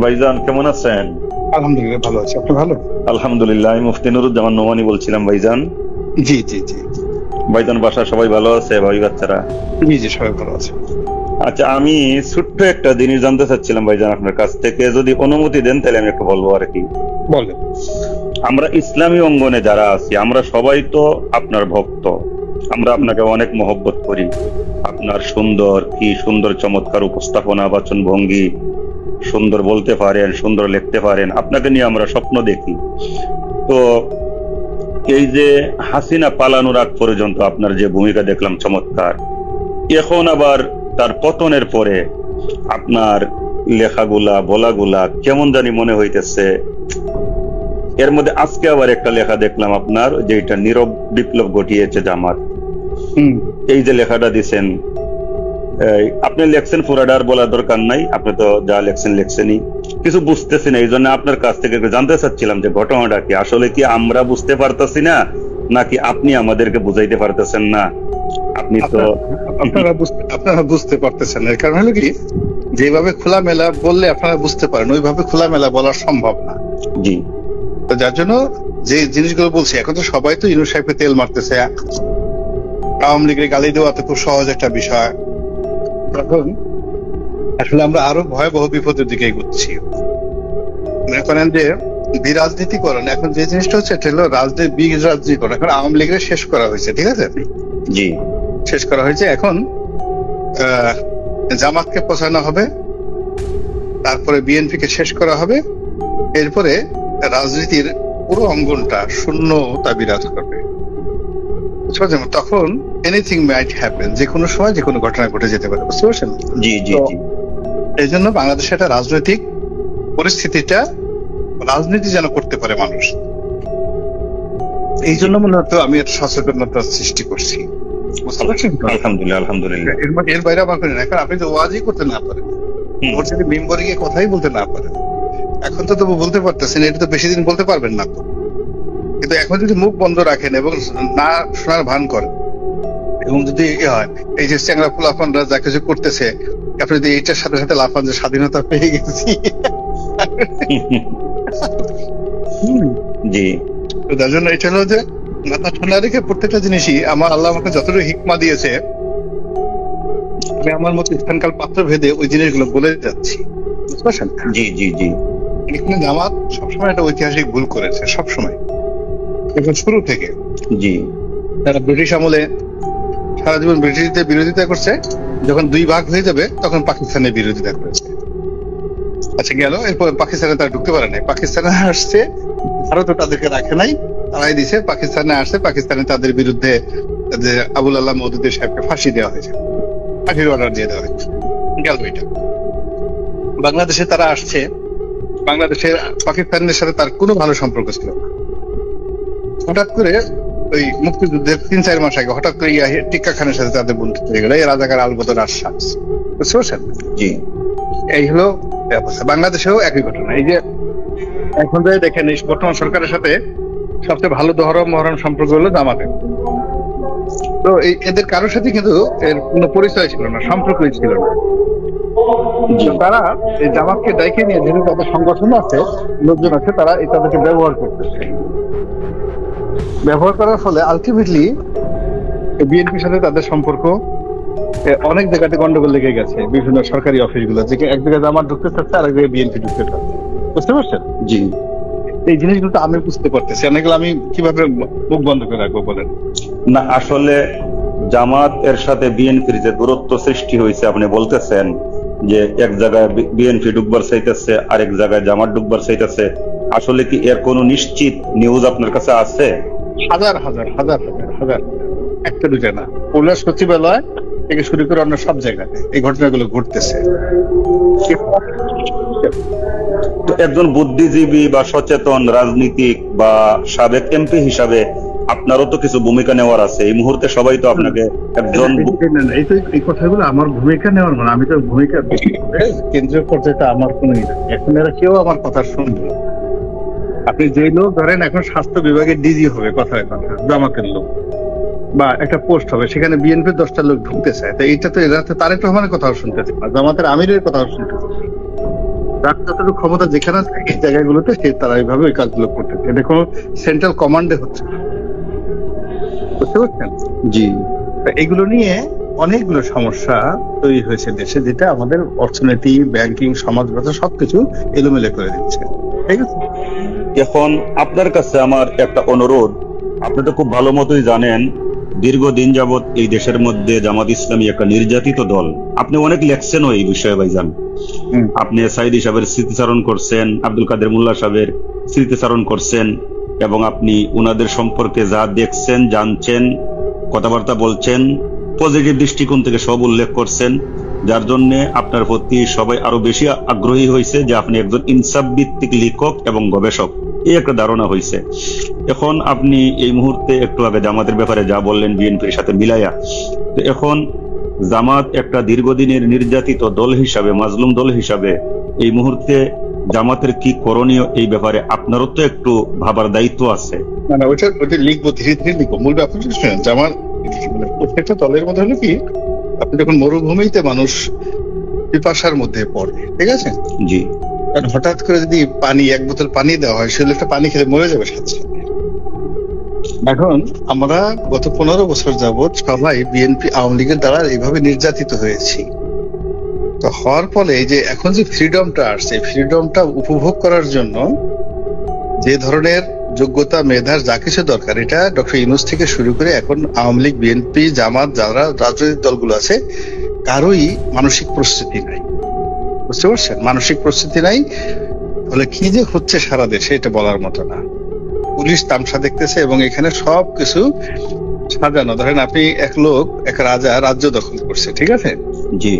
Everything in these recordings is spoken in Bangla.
ভাইজান কেমন আছেন? আলহামদুলিল্লাহ ভালো আছি, আপনি ভালো? আলহামদুলিল্লাহ, আমি মুফতি নুরুজ্জামান নোমানী বলছিলাম ভাইজান। জি জি জি ভাইজান বাসা সবাই ভালো আছে? ভাই বাচ্চারা? জি জি সবাই ভালো আছে। আচ্ছা, আমি ছোট্ট একটা জিনিস জানতে চাচ্ছিলাম ভাইজান আপনার কাছ থেকে, যদি অনুমতি দেন তাহলে আমি একটু বলবো আর কি। বলেন। আমরা ইসলামী অঙ্গনে যারা আছি আমরা সবাই তো আপনার ভক্ত, আমরা আপনাকে অনেক মহব্বত করি। আপনার সুন্দর চমৎকার উপস্থাপনা, বাচন ভঙ্গি, সুন্দর বলতে পারেন, সুন্দর লিখতে পারেন, আপনাকে নিয়ে আমরা স্বপ্ন দেখি। তো এই যে হাসিনা পালানোর আগ পর্যন্ত আপনার যে ভূমিকা দেখলাম চমৎকার, এখন আবার তার পতনের পরে আপনার লেখাগুলা বলাগুলা কেমন জানি মনে হইতেছে। এর মধ্যে আজকে আবার একটা লেখা দেখলাম আপনার, যে এটা নীরব বিপ্লব ঘটিয়েছে জামাত, এই যে লেখাটা দিছেন, আপনি লেখছেন পুরাডার বলার দরকার নাই, আপনি তো যা লেখছেনই। কিছু বুঝতেছি না, এই জন্য আপনার কাছ থেকে জানতে চাচ্ছিলাম যে ঘটনাটা কি, আসলে কি আমরা বুঝতে পারতেছি না নাকি আপনি আমাদেরকে বুঝাইতে পারতেছেন না? আপনি তো আপনারা বুঝতে পারতেছেন না, কারণ হলো কি, যেভাবে খোলামেলা বললে আপনারা বুঝতে পারেন ওইভাবে খোলামেলা বলা সম্ভব না। জি। তো যার জন্য যে জিনিসগুলো বলছি, এখন তো সবাই তো ইউনূস সাহেবকে তেল মারতেছে, আওয়ামী লীগের গালি দেওয়া তো খুব সহজ একটা বিষয়। তখন আসলে আমরা আরো ভয়াবহ বিপদের দিকে এগোচ্ছি। মনে করেন যে বিরাজনীতিকরণ, এখন যে জিনিসটা হচ্ছে এটা হলো বিরাজনীতিকরণ। এখন আওয়ামী লীগের শেষ করা হয়েছে, ঠিক আছে, জি, শেষ করা হয়েছে। এখন জামাতকে পৌঁছানো হবে, তারপরে বিএনপি কে শেষ করা হবে, এরপরে রাজনীতির পুরো অঙ্গনটা শূন্যতা বিরাজ করবে। তখন এনিথিং মাইট হ্যাপেন, যে কোনো সময় যে কোনো ঘটনা ঘটে যেতে পারে, বুঝতে পারছেন? জি জি জি। এই জন্য বাংলাদেশে একটা রাজনৈতিক পরিস্থিতিটা, রাজনীতি যেন করতে পারে মানুষ, এই জন্য মনে হতো আমি একটা সচেতনতা সৃষ্টি করছি। আলহামদুলিল্লাহ আলহামদুলিল্লাহ। এর বাইরে আমার করি না। এখন আপনি তো ওয়াজই করতে না পারেন, ওর যদি মেম্বারে গিয়ে কথাই বলতে না পারেন, এখন তো তবু বলতে পারতেছেন, এটা তো বেশি দিন বলতে পারবেন না। কিন্তু এখন যদি মুখ বন্ধ রাখেন এবং না শোনার ভান করেন, এবং যদি হয় এই যে চ্যাংরা ফুলাফানরা যা কিছু করতেছে, আপনি যদি এইটার সাথে সাথে লাফান যে স্বাধীনতা পেয়ে গেছি, জি, তার জন্য এটা হলো যে মাথা ঠান্ডা রেখে প্রত্যেকটা জিনিসই আমার আল্লাহ আমাকে যতটুকু হিকমা দিয়েছে, আমি আমার মতো স্থানকাল পাত্র ভেদে ওই জিনিসগুলো বলে যাচ্ছি, বুঝতে পারছেন? জি জি জি। এখানে জামাত সবসময় একটা ঐতিহাসিক ভুল করেছে, সবসময়, এখন শুরু থেকে। জি। তারা ব্রিটিশ আমলে সারা জীবন ব্রিটিশদের বিরোধিতা করছে, যখন দুই ভাগ হয়ে যাবে তখন পাকিস্তানের বিরোধিতা করেছে। আচ্ছা, গেল, এরপর পাকিস্তানে তারা ঢুকতে পারে নাই, পাকিস্তানে আসছে, ভারতও তাদেরকে রাখে নাই, তারাই দিছে। পাকিস্তানে আসছে, পাকিস্তানে তাদের বিরুদ্ধে আবুল আল্লাহ মওদুদি সাহেবকে ফাঁসি দেওয়া হয়েছে, ফাঁসির অর্ডার দিয়ে দেওয়া হয়েছে, গেল এটা। বাংলাদেশে তারা আসছে, বাংলাদেশের পাকিস্তানের সাথে তার কোনো ভালো সম্পর্ক ছিল না। হঠাৎ করে ওই মুক্তিযুদ্ধের 3-4 মাস আগে হঠাৎ করে টিক্কা খানের সাথে তাদের বন্ধুত্ব হয়ে গেল, এই রাজাকার আলবদর আশ্বাস, বুঝতে পারছেন? জি। এই হলো অবস্থা। বাংলাদেশেও একই ঘটনা। এই যে এখন যে দেখেন, এই বর্তমান সরকারের সাথে সবচেয়ে ভালো মহরম সম্পর্ক হলো জামাতের। তো এদের কারোর সাথে কিন্তু এর কোনো পরিচয় ছিল না, সম্পর্কই ছিল না। তারা এই জামাতকে ডাইকে নিয়ে, যেহেতু তাদের সংগঠন আছে, লোকজন আছে, তারা তাদেরকে ব্যবহার করতেছে। ব্যবহার করার ফলে আলটিমেটলি বিএনপির সাথে তাদের সম্পর্ক অনেক জায়গাতে গন্ডগোল লেগে গেছে, বিভিন্ন সরকারি অফিসগুলো, যে এক জায়গায় জামাত ঢুকতে চাচ্ছে, আরেক জায়গায় বিএনপি ঢুকতে চাচ্ছে, বুঝতে পারছেন? জি। এই জিনিসগুলো তো আমি বুঝতে পারতেছি, অনেকগুলো আমি কিভাবে মুখ বন্ধ করে রাখবো বলেন? না, আসলে জামাত এর সাথে বিএনপির যে দূরত্ব সৃষ্টি হয়েছে, আপনি বলতেছেন যে এক জায়গায় বিএনপি ডুববার চাইতেছে, আরেক জায়গায় জামাত ডুববার চাইতেছে, আসলে কি এর কোনো নিশ্চিত নিউজ আপনার কাছে আছে? হাজার হাজার হাজার হাজার হাজার, একটা দুইটা না, পুলিশ সচিবালয় থেকে শুরু করে অন্য সব জায়গাতে এই ঘটনাগুলো ঘটতেছে। তো একজন বুদ্ধিজীবী বা সচেতন রাজনীতিক বা সাবেক এমপি হিসাবে আপনারও তো কিছু ভূমিকা নেওয়ার আছে। এই মুহূর্তে সবাই তো আপনাকে একজন, এই কথাগুলো আমার ভূমিকা নেওয়ার মানে, আমি তো ভূমিকা কেন্দ্রীয় পর্যায়ে আমার কোনো, এখন এরা কেউ আমার কথা শুনবে। আপনি যে লোক ধরেন এখন স্বাস্থ্য বিভাগের ডিজি হবে, কথায় কথা জামাতের লোক, বা একটা পোস্ট হবে, সেখানে বিএনপির 10টা লোক ঢুকতে চায়, তো এইটা তো এরা তো তারেক রহমানের কথাও শুনতে চায় না, জামাতের আমিরের কথাও শুনতে চায়। তার যতটুকু ক্ষমতা যেখানে আছে এই জায়গাগুলোতে তারা এইভাবে ওই কাজগুলো করতেছে, এটা কোনো সেন্ট্রাল কমান্ডে হচ্ছে না। বুঝতে পারছেন? জি। এগুলো নিয়ে অনেকগুলো সমস্যা তৈরি হয়েছে দেশে, যেটা আমাদের অর্থনীতি, ব্যাংকিং, সমাজ ব্যবস্থা সবকিছু এলোমেলো করে দিচ্ছে। ঠিক আছে, এখন আপনার কাছে আমার একটা অনুরোধ, আপনি তো খুব ভালো মতোই জানেন দীর্ঘদিন যাবৎ এই দেশের মধ্যে জামাত ইসলামী একটা নির্যাতিত দল। আপনি অনেক লেখছেনও এই বিষয়ে ভাইজান। আপনি সাইদি সাহেবের স্মৃতিচারণ করছেন, আব্দুল কাদের মোল্লা সাহেবের স্মৃতিচারণ করছেন, এবং আপনি ওনাদের সম্পর্কে যা দেখছেন, জানছেন, কথাবার্তা বলছেন, পজিটিভ দৃষ্টিকোণ থেকে সব উল্লেখ করছেন, যার জন্য আপনার প্রতি সবাই আরো বেশি আগ্রহী হয়েছে যে আপনি একজন ইনসাফ ভিত্তিক লেখক এবং গবেষক, এই একটা ধারণা হয়েছে। এখন আপনি এই মুহূর্তে একটু আগে জামাতের ব্যাপারে যা বললেন বিএনপির সাথে মিলাইয়া, তো এখন জামাত একটা দীর্ঘদিনের নির্যাতিত দল হিসাবে, মাজলুম দল হিসাবে এই মুহূর্তে জামাতের কি করণীয় এই ব্যাপারে আপনারও তো একটু ভাবার দায়িত্ব আছে। না ওইটা লিখবো, ধীরে ধীরে লিখবো। মূল ব্যাপার শুনেন, জামাত মানে প্রত্যেকটা দলের মধ্যে হলো কি, আপনি যখন মরুভূমিতে মানুষ পিপাসার মধ্যে পড়ে, ঠিক আছে, জি, কারণ হঠাৎ করে যদি পানি, এক বোতল পানি দেওয়া হয়, সে লোকটা পানি খেলে মরে যাবে সাথে সাথে। এখন আমরা গত 15 বছর যাবৎ সবাই বিএনপি আওয়ামী লীগের দ্বারা এইভাবে নির্যাতিত হয়েছি। তো হওয়ার ফলে এই যে এখন যে ফ্রিডমটা আসছে, ফ্রিডমটা উপভোগ করার জন্য যে ধরনের যোগ্যতা, মেধার যা কিছু দরকার, এটা ডক্টর ইউনূস থেকে শুরু করে এখন আওয়ামী লীগ, বিএনপি, জামাত, যারা রাজনৈতিক দলগুলো আছে, কারোই মানসিক প্রস্তুতি নাই। বুঝতে পারছেন? মানসিক প্রস্তুতি নাই, ফলে কি যে হচ্ছে সারা দেশে এটা বলার মতো না। পুলিশ তামসা দেখতেছে এবং এখানে সবকিছু সাজানো। ধরেন আপনি এক লোক, এক রাজা রাজ্য দখল করছে, ঠিক আছে, জি,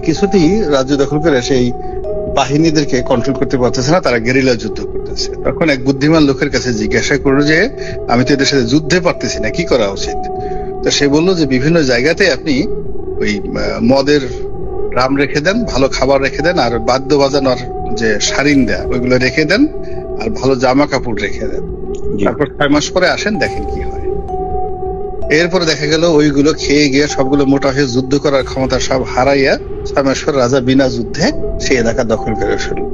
কিছুতেই রাজ্য দখল করে সেই বাহিনীদেরকে কন্ট্রোল করতে পারতেছে না, তারা গেরিলা যুদ্ধ করতেছে। তখন এক বুদ্ধিমান লোকের কাছে জিজ্ঞাসা করলো যে আমি তো এদের সাথে যুদ্ধে পারতেছি না, কি করা উচিত? তো সে বললো যে বিভিন্ন জায়গাতে আপনি ওই মদের ড্রাম রেখে দেন, ভালো খাবার রেখে দেন, আর বাদ্য বাজানোর যে সারিন দেয়া ওইগুলো রেখে দেন, আর ভালো জামা কাপড় রেখে দেন। তারপর 6 মাস পরে আসেন, দেখেন কি হয়। এরপরে দেখা গেল ওইগুলো খেয়ে গিয়ে সবগুলো মোটা হয়ে যুদ্ধ করার ক্ষমতা সব হারাইয়া 6 মাস পর রাজা বিনা যুদ্ধে সেই এলাকা দখল করে ফেলল।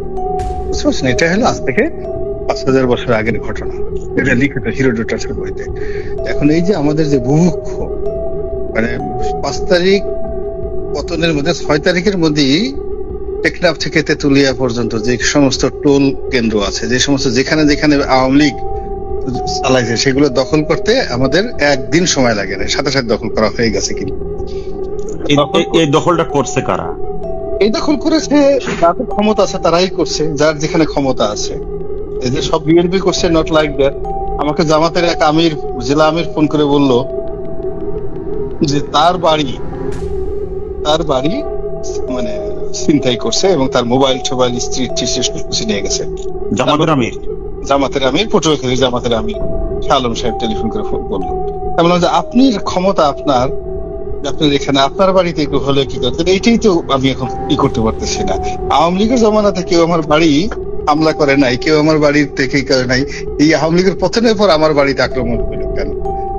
বুঝতে পারছেন? এটা হলো আজ থেকে 5000 বছর আগের ঘটনা, এটা লিখিত হিরোডোটাসের বইতে। এখন এই যে আমাদের যে বুভুক্ষ, মানে 5 তারিখ পতনের মধ্যে 6 তারিখের মধ্যেই টেকনাফ থেকে তেতুলিয়া পর্যন্ত যে সমস্ত টোল কেন্দ্র আছে, যে সমস্ত যেখানে যেখানে আওয়ামী লীগ চালাইছে, সেগুলো দখল করতে আমাদের একদিন সময় লাগে না, সাথে সাথে দখল করা হয়ে গেছে। কিন্তু এই দখলটা করছে কারা? এই দখল করেছে যাদের ক্ষমতা আছে তারাই করছে, যার যেখানে ক্ষমতা আছে। এই যে সব বিএনপি করছে, নট লাইক দ্যাট। আমাকে জামাতের এক আমির, জেলা আমির ফোন করে বলল যে তার বাড়ি মানে ছিনতাই করছে এবং তার মোবাইল টোবাইল, স্ত্রী নিয়ে গেছে। জামাতের আমির পটুয়াখালী জামাতের আমির শাহ আলম সাহেব টেলিফোন করে ফোন করলো। আমি বললাম যে আপনি ক্ষমতা আপনার এখানে, আপনার বাড়িতে হলে কি করতেন? এইটাই তো আমি এখন কি করতে পারতেছি না। আওয়ামী লীগের জমানাতে কেউ আমার বাড়ি হামলা করে নাই, কেউ আমার বাড়ির থেকে করে নাই। এই আওয়ামী লীগের পতনের পর আমার বাড়িতে আক্রমণ হলো কেন?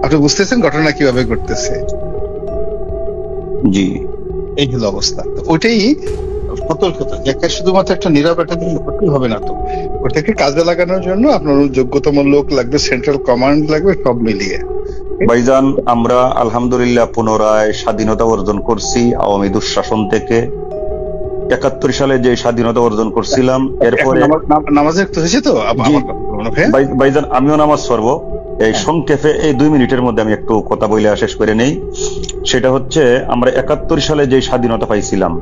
আপনি বুঝতেছেন ঘটনা কিভাবে ঘটতেছে? জি, এই হলো অবস্থা। ওইটাই সতর্কতা, যে শুধুমাত্র একটা নীরব একটা দিন ভর্তি হবে না, তো ওটাকে কাজে লাগানোর জন্য আপনার যোগ্যতম লোক লাগবে, সেন্ট্রাল কমান্ড লাগবে, সব মিলিয়ে। ভাইজান, আমরা আলহামদুলিল্লাহ পুনরায় স্বাধীনতা অর্জন করছি আওয়ামী দুঃশাসন থেকে। 71 সালে যে স্বাধীনতা অর্জন করছিলাম, এরপরে নামাজের তো হয়েছে তো ভাইজান, আমিও নামাজ পড়বো। এই সংক্ষেপে এই 2 মিনিটের মধ্যে আমি একটু কথা বলে শেষ করে নেই। সেটা হচ্ছে, আমরা 71 সালে যে স্বাধীনতা পাইছিলাম,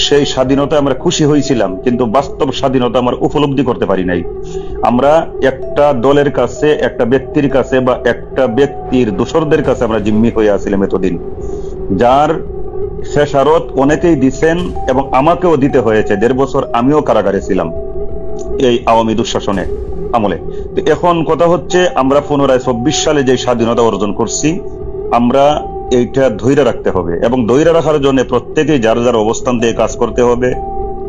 সেই স্বাধীনতা আমরা খুশি হয়েছিলাম, কিন্তু বাস্তব স্বাধীনতা আমরা উপলব্ধি করতে পারি নাই। আমরা একটা দলের কাছে, একটা ব্যক্তির কাছে, বা একটা ব্যক্তির দোসরদের কাছে আমরা জিম্মি হয়ে আসছিলাম এতদিন, যার শেষারত অনেকেই দিচ্ছেন এবং আমাকেও দিতে হয়েছে। 1.5 বছর আমিও কারাগারে ছিলাম এই আওয়ামী দুঃশাসনে আমলে। তো এখন কথা হচ্ছে, আমরা পুনরায় 24 সালে যে স্বাধীনতা অর্জন করছি, আমরা এইটা ধৈর্য রাখতে হবে, এবং ধৈর্য রাখার জন্য প্রত্যেকেই যার যার অবস্থান দিয়ে কাজ করতে হবে।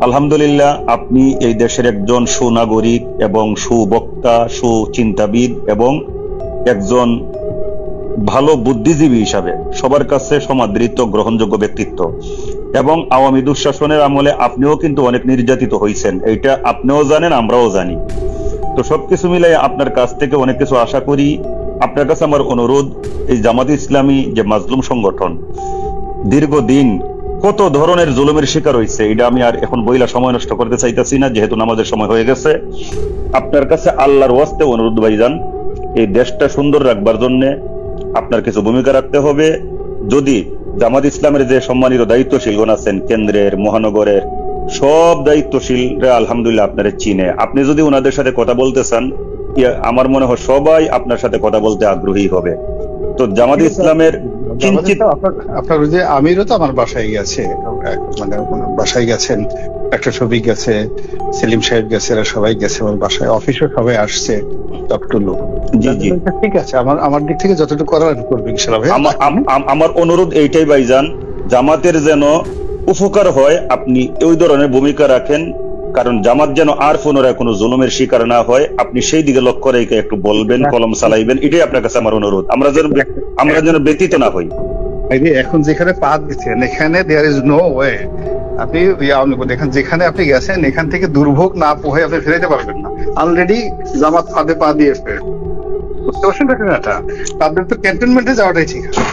আলহামদুলিল্লাহ, আপনি এই দেশের একজন সুনাগরিক এবং সুবক্তা, সুচিন্তাবিদ এবং একজন ভালো বুদ্ধিজীবী হিসাবে সবার কাছে সমাদৃত গ্রহণযোগ্য ব্যক্তিত্ব, এবং আওয়ামী দুঃশাসনের আমলে আপনিও কিন্তু অনেক নির্যাতিত হয়েছেন, এইটা আপনিও জানেন, আমরাও জানি। তো সবকিছু মিলাই আপনার কাছ থেকে অনেক কিছু আশা করি। আপনার কাছে আমার অনুরোধ, এই জামাত ইসলামী যে মাজলুম সংগঠন দীর্ঘদিন কত ধরনের জুলুমের শিকার হয়েছে, এটা আমি আর এখন বইলা সময় নষ্ট করতে চাইতেছি না, যেহেতু নামাজের সময় হয়ে গেছে। আপনার কাছে আল্লাহর ওয়াস্তে অনুরোধ ভাইজান, এই দেশটা সুন্দর রাখবার জন্য আপনার কিছু ভূমিকা রাখতে হবে। যদি জামাত ইসলামের যে সম্মানিত দায়িত্বশীলগণ আছেন, কেন্দ্রের, মহানগরের সব দায়িত্বশীলরা আলহামদুলিল্লাহ আপনারা চিনে, আপনি যদি ওনাদের সাথে কথা বলতে চান, আমার মনে হয় সবাই আপনার সাথে কথা বলতে আগ্রহী হবে। তো জামাত ইসলামের কিঞ্চিত আপনার ওই যে আমিরও তো আমার বাসায় গেছে, মানে বাসায় গেছেন, একটা শফিক গেছে, সেলিম সাহেব গেছে, এরা সবাই গেছে আমার বাসায়, অফিসে সবাই আসছে। ঠিক আছে, আমার দিক থেকে যতটুকু করার করবে ইনশাআল্লাহ। আমার অনুরোধ এইটাই ভাইজান, জামাতের যেন উপকার হয়, আপনি ওই ধরনের ভূমিকা রাখেন, কারণ জামাত যেন আর পুনরায় কোনো জুলুমের শিকার না হয়, আপনি সেই দিকে লক্ষ্য রেখে একটু বলবেন, কলম চালাইবেন, এটাই আপনার কাছে আমার অনুরোধ। আমরা যেন ব্যতীত না হই। এখন যেখানে পা দিচ্ছেন এখানে দেয়ার ইজ নো ওয়ে, আপনি যেখানে আপনি গেছেন এখান থেকে দুর্ভোগ না পোহে আপনি ফেরাইতে পারবেন না। অলরেডি জামাত ফাঁদে পা দিয়েছে, বুঝতে পারছেন এটা? তাদের তো ক্যান্টনমেন্টে যাওয়াটাই ঠিক আছে।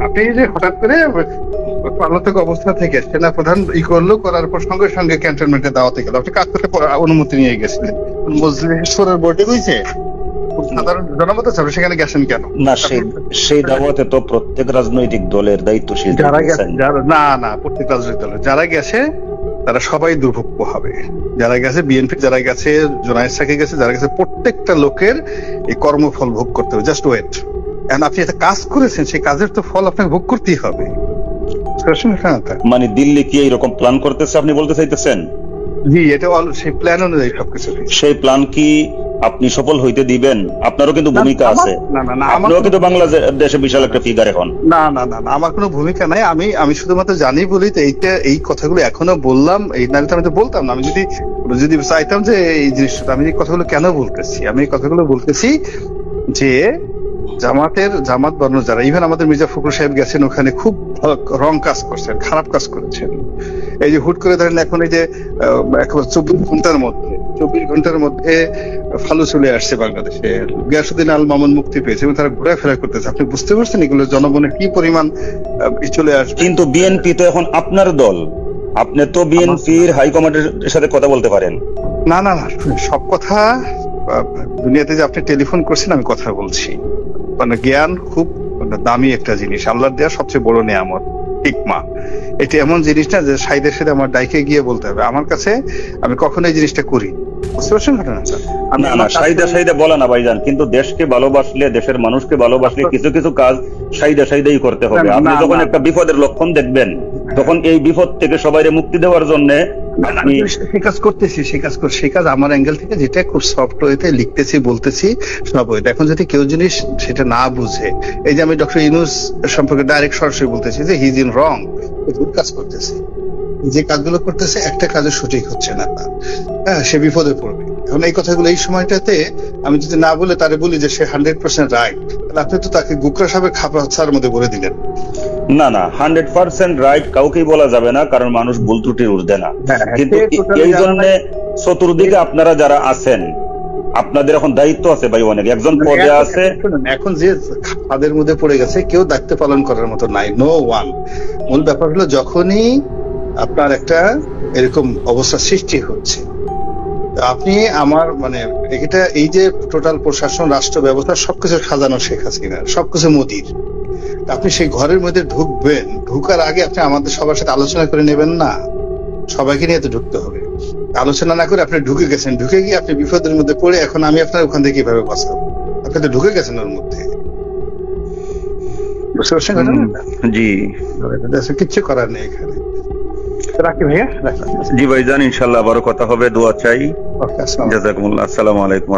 আপনি যে হঠাৎ করে পলাতক অবস্থা থেকে সেনা প্রধান করার পর সঙ্গে সঙ্গে ক্যান্টনমেন্টে দাওয়াতে গেল, আপনি কাজ করতে অনুমতি নিয়ে গেছিলেন, মজলিসের বোর্ডে হয়েছে, সাধারণ জনমত ছাড়া সেখানে গেছেন কেন? না, সেই দাওয়াতে তো প্রত্যেক রাজনৈতিক দলের দায়িত্বশীল না প্রত্যেক রাজনৈতিক দলের যারা গেছে তারা সবাই দুর্ভোগ হবে। যারা গেছে বিএনপি, যারা গেছে জোনায়েদ সাকি গেছে, যারা গেছে, প্রত্যেকটা লোকের এই কর্মফল ভোগ করতে হবে। Just wait. আপনি একটা কাজ করেছেন, সেই কাজের তো ফল আপনাকে ভোগ করতেই হবে। মানে দিল্লি কি এইরকম প্ল্যান করতেছে আপনি বলতে চাইতেছেন? জি, এটা সেই প্ল্যান অনুযায়ী সবকিছু। সেই প্ল্যান কি আপনি সফল হইতে দিবেন? আপনারও কিন্তু ভূমিকা আছে, আপনিও কিন্তু বাংলাদেশে বিশাল একটা ফিগার এখন। না, আমার কোনো ভূমিকা নাই। আমি শুধুমাত্র জানি বলি তো এই কথাগুলো এখনো বললাম। এই না আমি তো বলতাম না। আমি যদি চাইতাম যে এই জিনিসটা, আমি এই কথাগুলো কেন বলতেছি, আমি এই কথাগুলো বলতেছি যে জামাত বানানো যারা, ইভেন আমাদের মির্জা ফখরুল সাহেব গেছেন ওখানে, খুব রং কাজ করছেন, খারাপ কাজ করেছেন। এই যে হুট করে ধরেন এখন এই যে 24 ঘন্টার মধ্যে ফালু চলে আসছে বাংলাদেশে, গিয়াসউদ্দিন আল মামুন মুক্তি পেয়েছে এবং তারা ঘোরাফেরা করতেছে। আপনি বুঝতে পারছেন এগুলো জনগণের কি পরিমাণ চলে আসবে? কিন্তু বিএনপি তো এখন আপনার দল, আপনি তো বিএনপির হাইকমান্ডের সাথে কথা বলতে পারেন। না, সব কথা দুনিয়াতে যে আপনি টেলিফোন করছেন আমি কথা বলছি, মানে জ্ঞান খুব দামি একটা জিনিস, আল্লাহর দেওয়া সবচেয়ে বড় নিয়ামত, হিকমা। এটা এমন জিনিস না যে সাইদের সাথে আমার ডাইকে গিয়ে বলতে হবে। আমার কাছে আমি কখনো এই জিনিসটা করি, বুঝতে পারছেন ঘটনাটা? না, সাইদা বলা না ভাইজান, কিন্তু দেশকে ভালোবাসলে, দেশের মানুষকে ভালোবাসলে কিছু কিছু কাজ সাইদাই করতে হবে। আপনি যখন একটা বিপদের লক্ষণ দেখবেন, তখন এই বিপদ থেকে সবাইকে মুক্তি দেওয়ার জন্য সেই কাজ করতেছি, সেই কাজ আমার অ্যাঙ্গেল থেকে যেটা খুব সফট ওয়েতে লিখতেছি, বলতেছি সব ওয়েতে। এখন যদি কেউ জিনিস সেটা না বুঝে, এই যে আমি ডক্টর ইউনূস সম্পর্কে ডাইরেক্ট সরাসরি বলতেছি যে হি ইজ ইন রং, ভুল কাজ করতেছে, যে কাজগুলো করতেছে একটা কাজও সঠিক হচ্ছে না, সে বিপদে পড়বে। এখন এই কথাগুলো এই সময়টাতে আমি যদি না বলে তারে বলি যে সে 100% রাইট, তাহলে আপনি তো তাকে গুকরা সাহেবের খাপার মধ্যে বলে দিলেন। না, 100% রাইট কাউকেই বলা যাবে না, কারণ মানুষ ভুল ত্রুটির ঊর্ধ্বে না। কিন্তু এই জন্য চতুর্দিকে আপনারা যারা আছেন, আপনাদের এখন দায়িত্ব আছে ভাই, অনেক একজন পদে আছে। এখন যে তাদের মধ্যে পড়ে গেছে, কেউ দায়িত্ব পালন করার মতো নাই, নো ওয়ান। মূল ব্যাপার হলো যখনই আপনার একটা এরকম অবস্থা সৃষ্টি হচ্ছে, আপনি আমার মানে এটা এই যে টোটাল প্রশাসন, রাষ্ট্র ব্যবস্থা সবকিছু সাজানো শেখ হাসিনার, সবকিছু মোদির। আপনি সেই ঘরের মধ্যে ঢুকবেন, ঢুকার আগে আপনি আমাদের সবার সাথে আলোচনা করে নেবেন না? সবাইকে নিয়ে তো ঢুকতে হবে। আলোচনা না করে আপনি ঢুকে গেছেন, ঢুকে গিয়ে আপনি বিপদের মধ্যে পড়ে এখন আমি আপনার ওখান থেকে কিভাবে বাঁচাবো? আপনি তো ঢুকে গেছেন ওর মধ্যে, বুঝতে পারছেন? জি, কিচ্ছু করার নেই এখানে। রাখি ভাইয়া। জি ভাইজান, ইনশাল্লাহ আবারও কথা হবে, দোয়া চাই। জাযাকুমুল্লাহ, আসসালামু আলাইকুম।